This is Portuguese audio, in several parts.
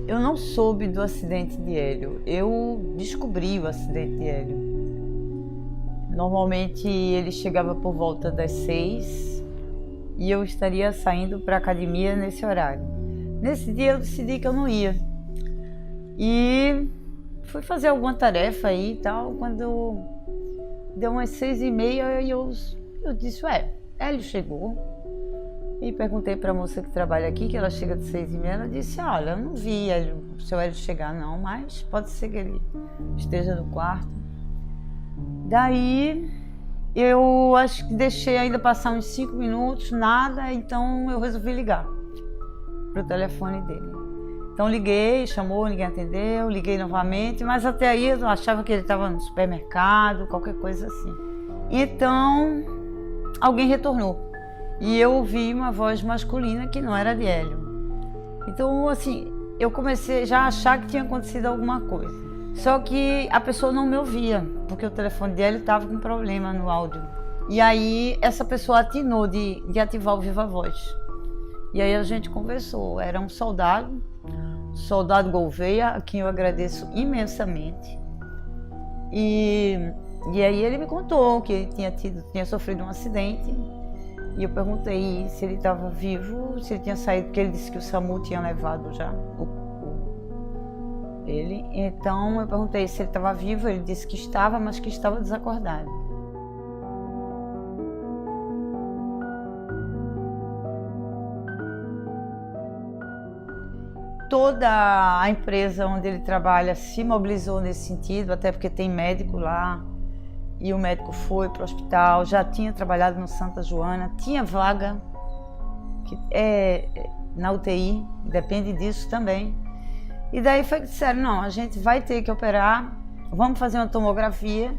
Eu não soube do acidente de Hélio, eu descobri o acidente de Hélio. Normalmente ele chegava por volta das 6 e eu estaria saindo para a academia nesse horário. Nesse dia eu decidi que eu não ia e fui fazer alguma tarefa aí e tal. Quando deu umas 6h30 eu disse, Hélio chegou. E perguntei para a moça que trabalha aqui, que ela chega de 6h30, ela disse, olha, eu não vi o seu Hélio chegar não, mas pode ser que ele esteja no quarto. Daí eu acho que deixei ainda passar uns 5 minutos, nada, então eu resolvi ligar para o telefone dele. Então liguei, chamou, ninguém atendeu, liguei novamente, mas até aí eu achava que ele estava no supermercado, qualquer coisa assim. Então alguém retornou. E eu ouvi uma voz masculina que não era de Hélio. Então, assim, eu comecei já a achar que tinha acontecido alguma coisa. Só que a pessoa não me ouvia, porque o telefone de Hélio estava com problema no áudio. E aí, essa pessoa atinou de ativar o Viva Voz. E aí a gente conversou. Era um soldado Gouveia, a quem eu agradeço imensamente. E aí ele me contou que ele tinha sofrido um acidente. E eu perguntei se ele estava vivo, se ele tinha saído, porque ele disse que o SAMU tinha levado já ele. Então eu perguntei se ele estava vivo, ele disse que estava, mas que estava desacordado. Toda a empresa onde ele trabalha se mobilizou nesse sentido, até porque tem médico lá. E o médico foi para o hospital, já tinha trabalhado no Santa Joana, tinha vaga na UTI, depende disso também. E daí foi que disseram, não, a gente vai ter que operar, vamos fazer uma tomografia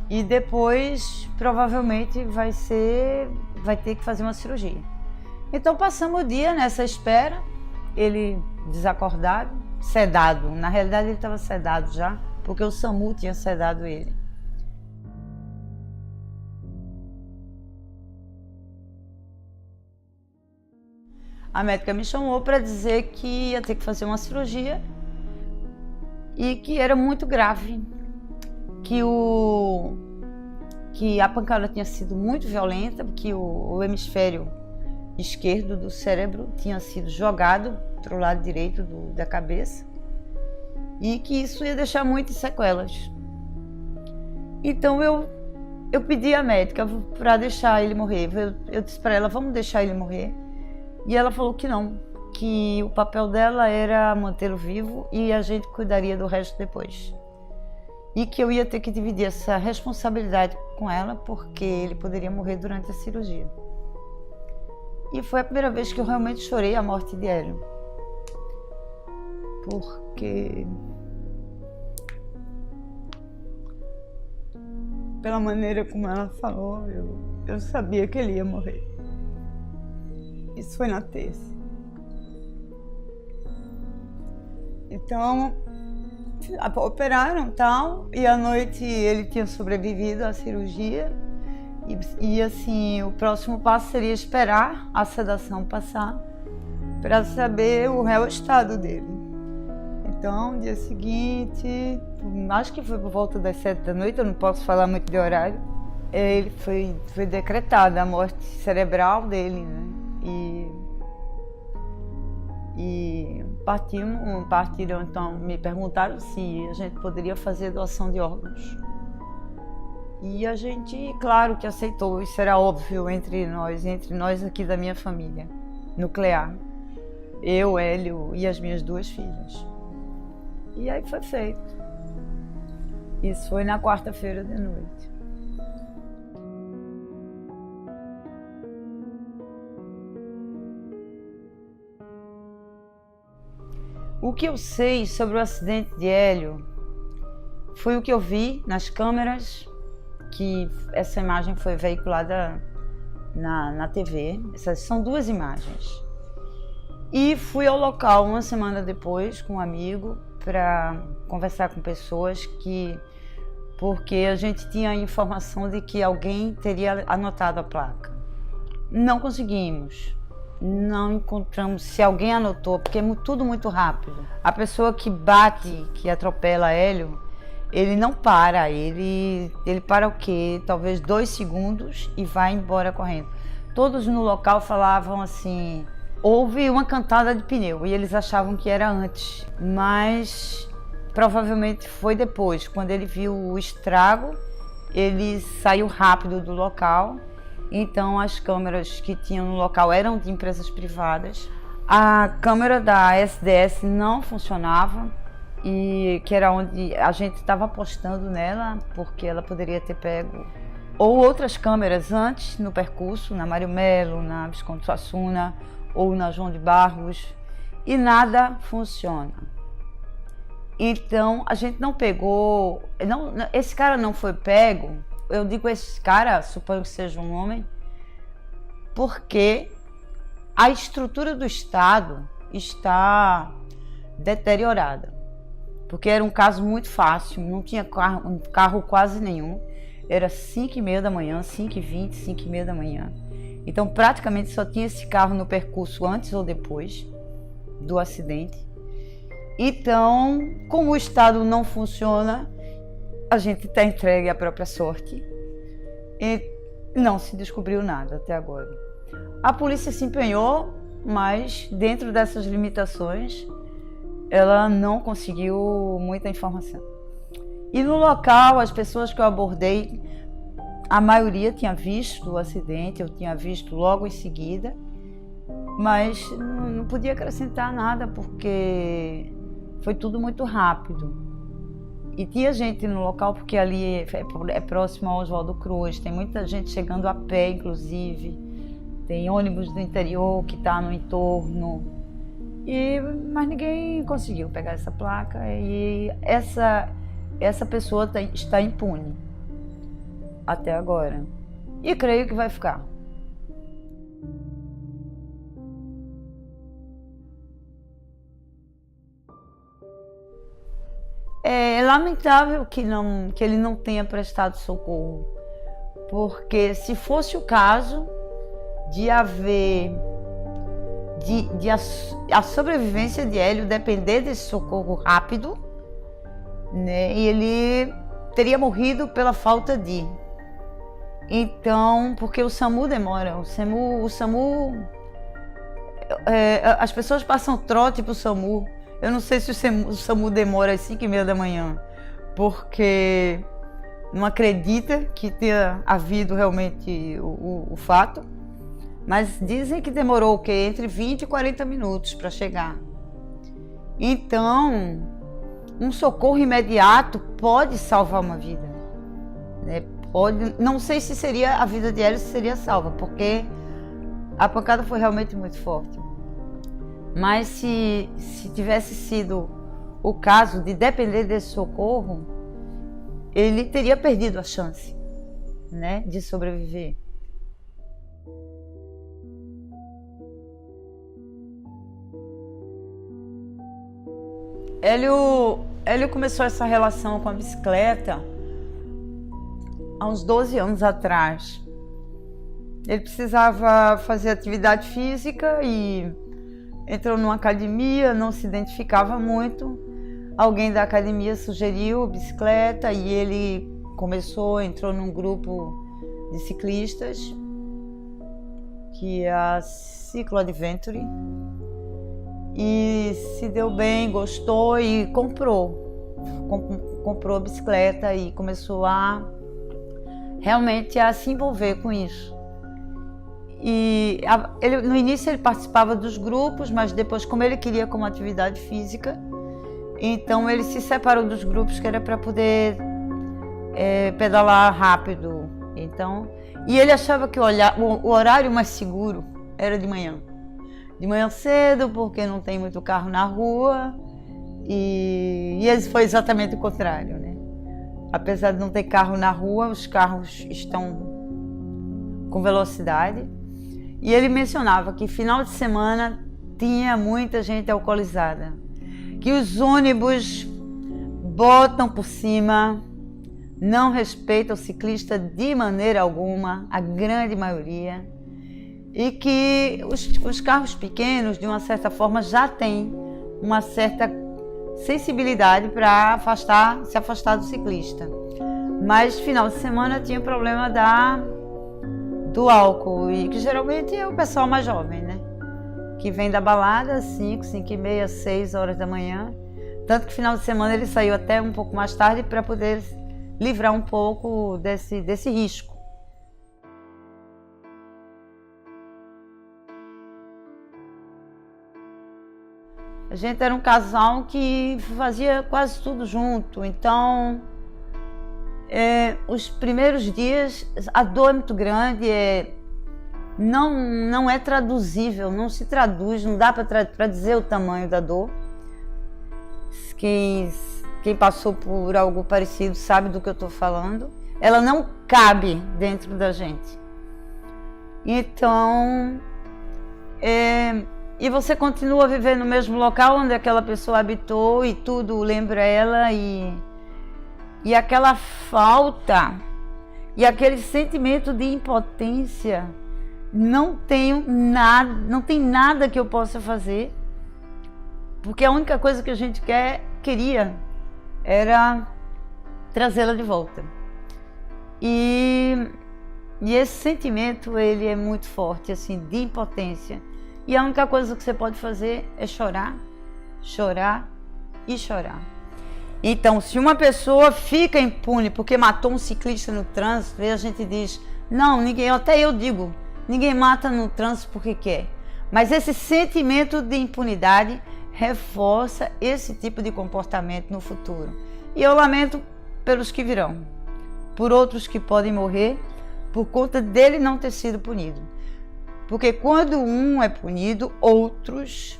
e depois provavelmente vai ter que fazer uma cirurgia. Então passamos o dia nessa espera, ele desacordado, sedado, na realidade ele estava sedado já, porque o SAMU tinha sedado ele. A médica me chamou para dizer que ia ter que fazer uma cirurgia e que era muito grave, que a pancada tinha sido muito violenta, que o hemisfério esquerdo do cérebro tinha sido jogado para o lado direito da cabeça e que isso ia deixar muitas sequelas. Então eu pedi à médica para deixar ele morrer. Eu disse para ela, vamos deixar ele morrer. E ela falou que não, que o papel dela era mantê-lo vivo e a gente cuidaria do resto depois. E que eu ia ter que dividir essa responsabilidade com ela, porque ele poderia morrer durante a cirurgia. E foi a primeira vez que eu realmente chorei a morte de Hélio. Porque, pela maneira como ela falou, eu sabia que ele ia morrer. Isso foi na terça. Então, operaram tal, e à noite ele tinha sobrevivido à cirurgia. E assim, o próximo passo seria esperar a sedação passar para saber o real estado dele. Então, dia seguinte, acho que foi por volta das 7 da noite, eu não posso falar muito de horário, ele foi decretada a morte cerebral dele, né? E partiram, então me perguntaram se a gente poderia fazer doação de órgãos. E a gente, claro que aceitou, isso era óbvio entre nós aqui da minha família nuclear. Eu, Hélio e as minhas 2 filhas. E aí foi feito. Isso foi na quarta-feira de noite. O que eu sei sobre o acidente de Hélio foi o que eu vi nas câmeras, que essa imagem foi veiculada na TV. Essas são 2 imagens. E fui ao local uma semana depois com um amigo para conversar com pessoas porque a gente tinha a informação de que alguém teria anotado a placa. Não conseguimos. não encontramos, se alguém anotou, porque é tudo muito rápido. A pessoa que bate, que atropela Hélio, ele não para, ele para o quê? Talvez 2 segundos e vai embora correndo. Todos no local falavam assim, houve uma cantada de pneu, e eles achavam que era antes, mas provavelmente foi depois. Quando ele viu o estrago, ele saiu rápido do local. Então as câmeras que tinham no local eram de empresas privadas. A câmera da SDS não funcionava, e que era onde a gente estava apostando nela, porque ela poderia ter pego ou outras câmeras antes no percurso, na Mário Melo, na Visconde Suassuna ou na João de Barros, e nada funciona. Então a gente não pegou, esse cara não foi pego. Eu digo esse cara, suponho que seja um homem, porque a estrutura do Estado está deteriorada. Porque era um caso muito fácil, não tinha carro quase nenhum. Era 5h30 da manhã, 5h20, 5h30 da manhã. Então praticamente só tinha esse carro no percurso antes ou depois do acidente. Então, como o Estado não funciona, a gente está entregue à própria sorte e não se descobriu nada até agora. A polícia se empenhou, mas dentro dessas limitações, ela não conseguiu muita informação. E no local, as pessoas que eu abordei, a maioria tinha visto o acidente, eu tinha visto logo em seguida, mas não podia acrescentar nada porque foi tudo muito rápido. E tinha gente no local, porque ali é próximo ao Oswaldo Cruz, tem muita gente chegando a pé, inclusive. Tem ônibus do interior que está no entorno. Mas ninguém conseguiu pegar essa placa, e essa pessoa está impune até agora. E creio que vai ficar. É lamentável que ele não tenha prestado socorro, porque se fosse o caso de haver a sobrevivência de Hélio depender desse socorro rápido, né, e ele teria morrido pela falta de. Então, porque o SAMU demora, o SAMU as pessoas passam trote pro SAMU. Eu não sei se o SAMU demora às 5h30 da manhã, porque não acredita que tenha havido realmente o fato, mas dizem que demorou o quê? Entre 20 e 40 minutos para chegar. Então, um socorro imediato pode salvar uma vida, né? Pode, não sei se seria a vida de Hélio seria salva, porque a pancada foi realmente muito forte. Mas se tivesse sido o caso de depender desse socorro, ele teria perdido a chance, né, de sobreviver. Hélio começou essa relação com a bicicleta há uns 12 anos atrás. Ele precisava fazer atividade física e entrou numa academia, não se identificava muito. Alguém da academia sugeriu bicicleta e ele entrou num grupo de ciclistas, que é a Ciclo Adventure, e se deu bem, gostou e comprou a bicicleta e começou realmente a se envolver com isso. No início ele participava dos grupos, mas depois, como ele queria como atividade física, então ele se separou dos grupos, que era para poder pedalar rápido. Então, e ele achava que o horário mais seguro era de manhã cedo, porque não tem muito carro na rua, e foi exatamente o contrário, né? Apesar de não ter carro na rua, os carros estão com velocidade. E ele mencionava que final de semana tinha muita gente alcoolizada, que os ônibus botam por cima, não respeitam o ciclista de maneira alguma, a grande maioria, e que os carros pequenos, de uma certa forma, já têm uma certa sensibilidade para se afastar do ciclista. Mas final de semana tinha problema do álcool, e que geralmente é o pessoal mais jovem, né? Que vem da balada às 5, 5 e meia, 6 horas da manhã. Tanto que final de semana ele saiu até um pouco mais tarde para poder livrar um pouco desse risco. A gente era um casal que fazia quase tudo junto, então os primeiros dias a dor é muito grande, não é traduzível, não se traduz, não dá para dizer o tamanho da dor. Quem passou por algo parecido sabe do que eu estou falando. Ela não cabe dentro da gente. Então, e você continua vivendo no mesmo local onde aquela pessoa habitou e tudo lembra ela, e aquela falta e aquele sentimento de impotência. Não tem nada que eu possa fazer, porque a única coisa que a gente queria era trazê-la de volta. E esse sentimento, ele é muito forte, assim, de impotência. E a única coisa que você pode fazer é chorar, chorar e chorar. Então, se uma pessoa fica impune porque matou um ciclista no trânsito, e a gente diz, não, ninguém, até eu digo, ninguém mata no trânsito porque quer. Mas esse sentimento de impunidade reforça esse tipo de comportamento no futuro. E eu lamento pelos que virão, por outros que podem morrer por conta dele não ter sido punido. Porque quando um é punido, outros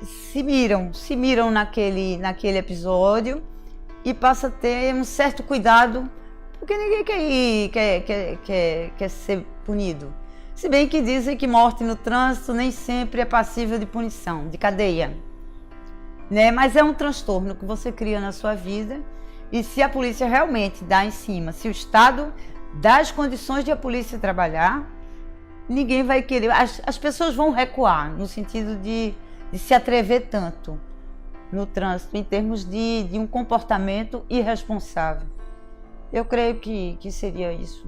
se miram naquele episódio e passa a ter um certo cuidado, porque ninguém quer ser punido. Se bem que dizem que morte no trânsito nem sempre é passível de punição, de cadeia, né? Mas é um transtorno que você cria na sua vida, e se a polícia realmente dá em cima, se o Estado dá as condições de a polícia trabalhar, ninguém vai querer, as pessoas vão recuar no sentido de se atrever tanto no trânsito em termos de um comportamento irresponsável. Eu creio que seria isso.